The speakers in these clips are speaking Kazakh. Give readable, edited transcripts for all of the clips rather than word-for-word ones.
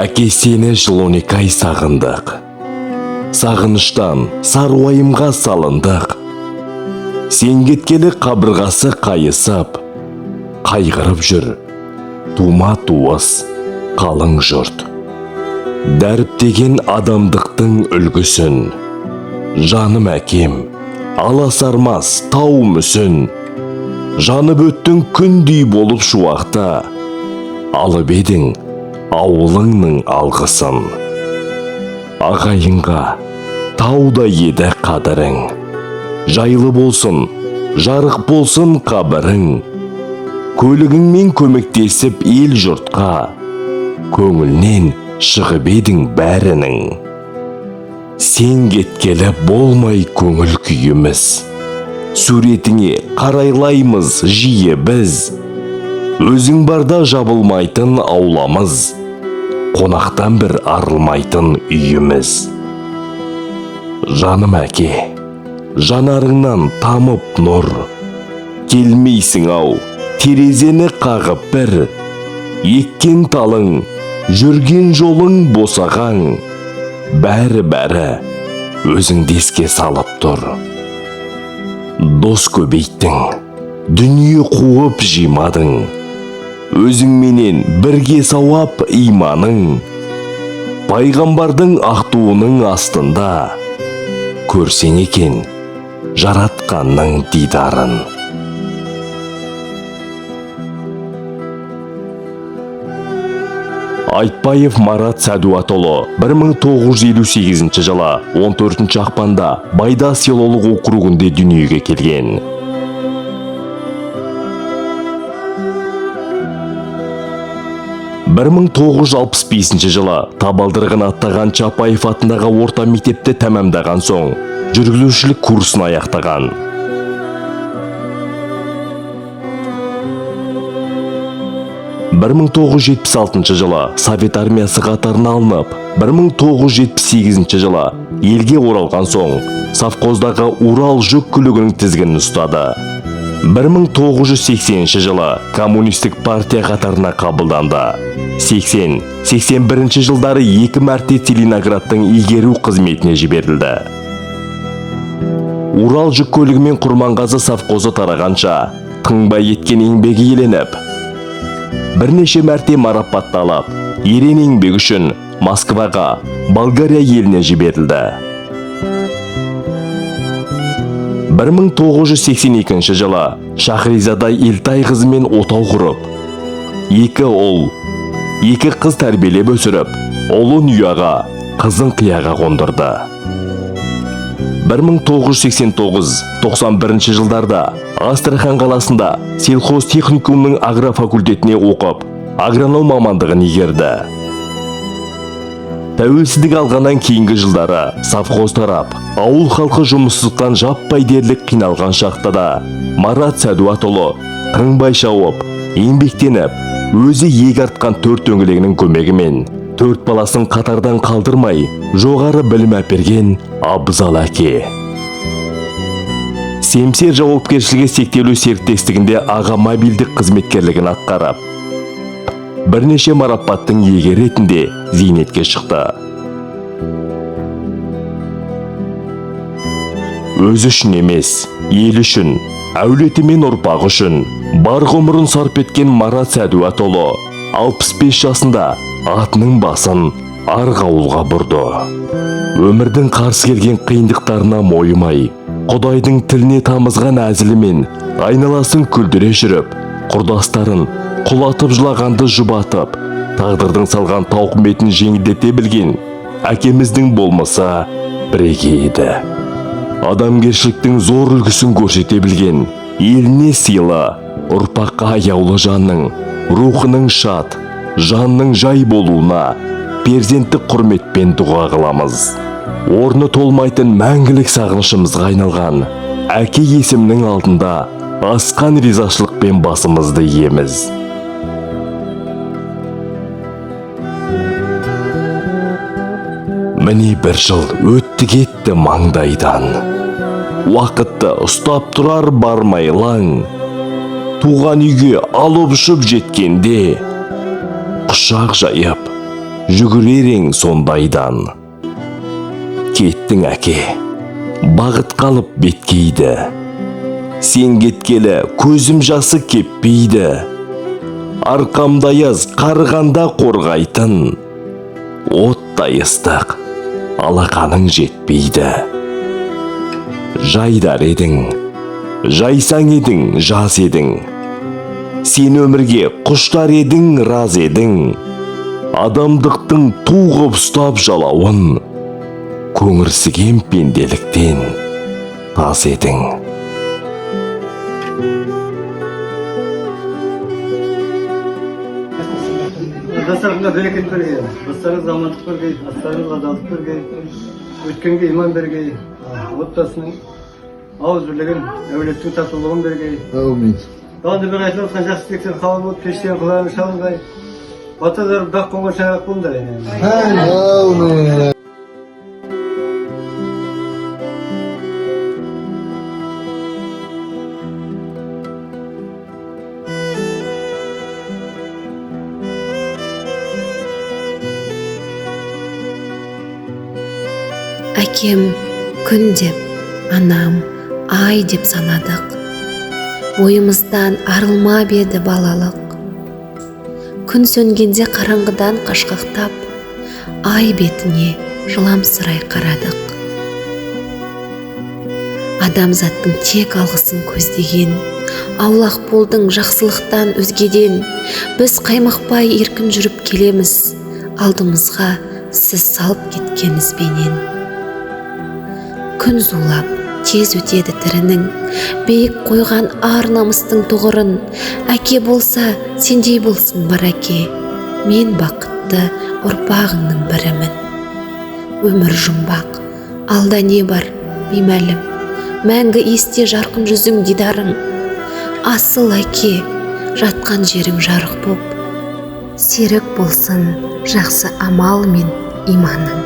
Әке, сені жыл 12 ай сағындық. Сағыныштан саруайымға салындық. Сен кеткелі қабырғасы қайысып, қайғырып жүр тума туыс қалың жұрт. Дәріптеген адамдықтың үлгісін, жаным әкем, аласармас тау мүсін. Жанып өттің күндей болып шуақта, алып едің ауылыңның алғысын. Ағайынға тауда еді қадірің, жайлы болсын, жарық болсын қабірің. Көлігіңмен көмектесіп ел жұртқа, көңілнен шығып едің бәрінің. Сен кеткелі болмай көңіл күйіміз, суретіңе қарайлаймыз жиі біз. Өзің барда жабылмайтын ауламыз, қонақтан бір арылмайтын үйіміз. Жаным әке, жанарыңнан тамып нұр, келмейсің ау терезені қағып бір. Еккен талың, жүрген жолың босаған, бәрі өзіңді еске салып тұр. Дос көбейттің, дүние қуып жимадың, өзіңменен бірге сауап иманың. Пайғамбардың ақтуының астында, көрсең екен жаратқанның дидарын. Айтбаев Марат Сәдуатұлы 1958 жылы 14 ақпанда Байда селолық округінде дүниеге келген. Бір 1965 жылы табалдырығын аттаған Чапаев атындағы орта мектепті тәмамдаған соң, жүргізушілік курсын аяқтаған. 1976 жылы Совет армиясы қатарына алынып, 1978 жылы елге оралған соң, совхоздағы Урал жүк көлігінің тізгінін ұстады. 1980 жылы коммунистік партия қатарына қабылданды. 80-81 жылдары 2 мәрте Целиноградтың игеру қызметіне жіберілді. Урал жүк көлігімен Құрманғазы совхозы тарағанша, тыңбай еткен еңбегі еленіп, бірнеше мәрте марапатталып, ерен еңбегі үшін Москваға, Болгария еліне жіберілді. 1982 жылы Шахризада Елтай қызымен отау құрып, 2 ұл, 2 қыз тәрбиелеп өсіріп, ұлын ұяға, қызын қияға қондырды. 1989-91 жылдарда Астрахан қаласында сельхоз техникумның агрофакультетіне оқып, агроном мамандығын игерді. Тәуелсіздік алғаннан кейінгі жылдары совхоз тарап, ауыл халқы жұмыссыздықтан жаппай дерлік қиналған шақтада Марат Сәдуатұлы тыңбай шауып, еңбектеніп, өзі иек артқан 4 дөңгелегінің көмегімен 4 баласын қатардан қалдырмай, жоғары білім әперген абзал әке. Семсер жауапкершілігі шектеулі серіктестігінде аға мобильдік қызметкерлігін атқарып, бірнеше марапаттың иегері ретінде зейнетке шықты. Өз үшін емес, ел үшін, әулеті мен ұрпағы үшін бар ғұмырын сарп еткен Марат Сәдуатұлы 65 жасында атының басын арғы ауылға бұрды. Өмірдің қарсы келген қиындықтарына мойымай, Құдайдың тіліне тамызған әзілімен айналасын күлдіре жүріп, құрдастарын құлатып жылағанды жұбатып, тағдырдың салған тауқыметін жеңілдете білген әкеміздің болмаса бірегей еді. Адамгершіліктің зор үлгісін көрсете білген, еліне сыйлы, ұрпаққа аяулы жанның, рухының шат, жанның жай болуына перзенттік құрметпен дұға қыламыз. Орны толмайтын мәңгілік сағынышымызға айналған әке есімнің алдында асқан ризашылықпен басымызды иеміз. Міне 1 жыл өтті кетті маңдайдан, уақытты ұстап тұрар бармайлаң. Туған үйге алып ұшып жеткенде, құшақ жайып жүгіререң сондайдан. Кеттің әке, бағыт қалып беткейді. Сен кеткелі көзім жасы кеппейді. Арқамда яз қарғанда қорғайтын. Оттай ыстық, алақаның жетпейді. Жайдар едің, жайсаң едің, жаз едің. Сен өмірге құштар едің, раз едің. Адамдықтың туғып ұстап жалауын, көңірсіген пенделіктен таз едің. Жастарыңызға берекет бергей, достарыңыз амандық бергей, астарыңызға адалдық бергей, өткенге иман бергей, отбасының ауыз бірлігін, әулеттің татулығын бергей. Әумин. Далды бір айтып отқан жақсы тілектер қабыл болып, пештен құлағын шалынбай, батадар бақ қонған шаңырақ болыңдар. Әумин. Әкем күн деп, анам ай деп санадық. Бойымыздан арылмап еді балалық. Күн сөнгенде қараңғыдан қашқақтап, ай бетіне жыламсырай қарадық. Адамзаттың тек алғысын көздеген, аулақ болдың жақсылықтан өзгеден. Біз қаймықпай еркін жүріп келеміз, алдымызға сіз салып кеткенізбенен. Күн зулап, тез өтеді тірінің, биік қойған ар намыстың тұғырын. Әке болса, сендей болсын бар әке, мен бақытты ұрпағыңның бірімін. Өмір жұмбақ, алда не бар, беймәлім, мәңгі есте жарқын жүзің дидарың. Асыл әке, жатқан жерің жарық боп, серік болсын жақсы амал мен иманың.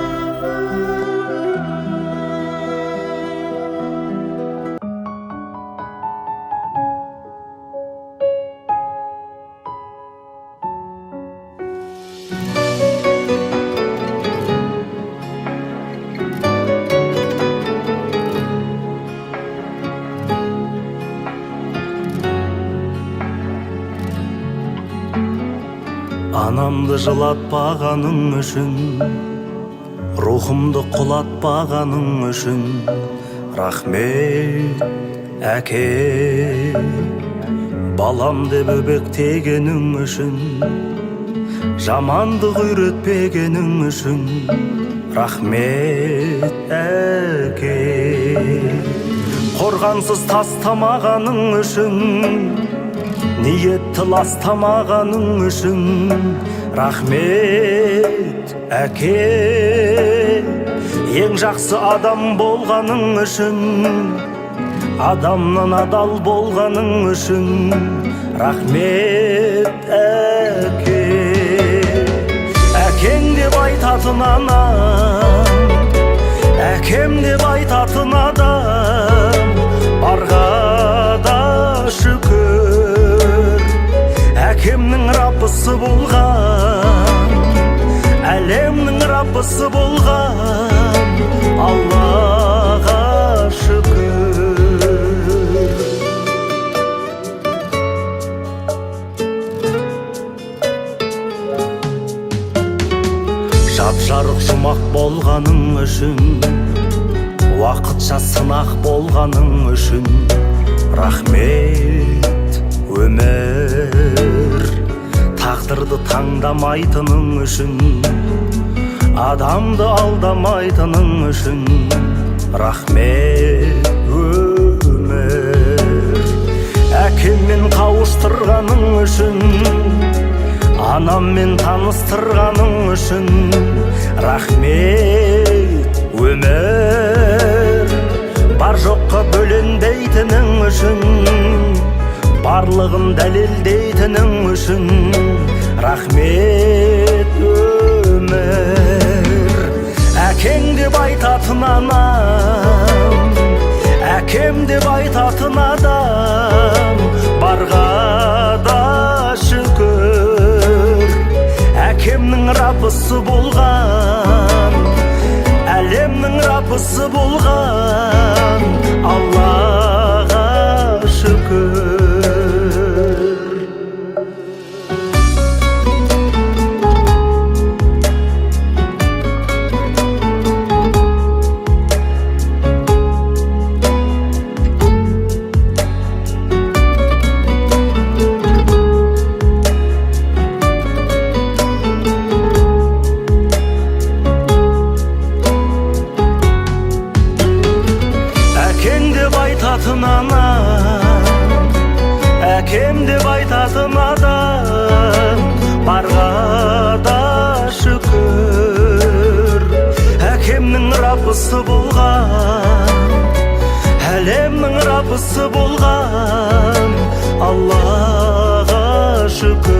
Анамды жылатпағаның үшін, рухымды құлатпағаның үшін, рахмет әке. Балам деп өбектегенің үшін, жамандық үйретпегенің үшін, рахмет әке. Қорғансыз тастамағаның үшін, ниетті ластамағаның үшін, рахмет әке. Ең жақсы адам болғаның үшін, адамнан адал болғаның үшін, рахмет әке. Әкең деп айтатын анам, әкем деп айтатын адам, барға да шүкір. Әкемнің раббысы болған, әлемнің раббысы болған, Аллаға шүкір. Жап-жарық жұмақ болғаның үшін, уақытша сынақ болғаның үшін, рахмет өмір. Тағдырды таңдамайтының үшін, адамды алдамайтының үшін, рахмет өмір. Әкеммен қауыштырғаның үшін, анаммен таныстырғаның үшін, рахмет өмір. Бар жоққа бөленбейтінің үшін, барлығын дәлелдейтінің үшін, рахмет өмір. Әкең деп айтатын анам, әкем деп айтатын адам, барға да шүкір. Әкемнің раббысы болған, әлемнің раббысы болған Аллаға шүкір. Анам, әкем деп айтатын адам барға да шүкір. Әкемнің раббысы болған, әлемнің раббысы болған Аллаға шүкір.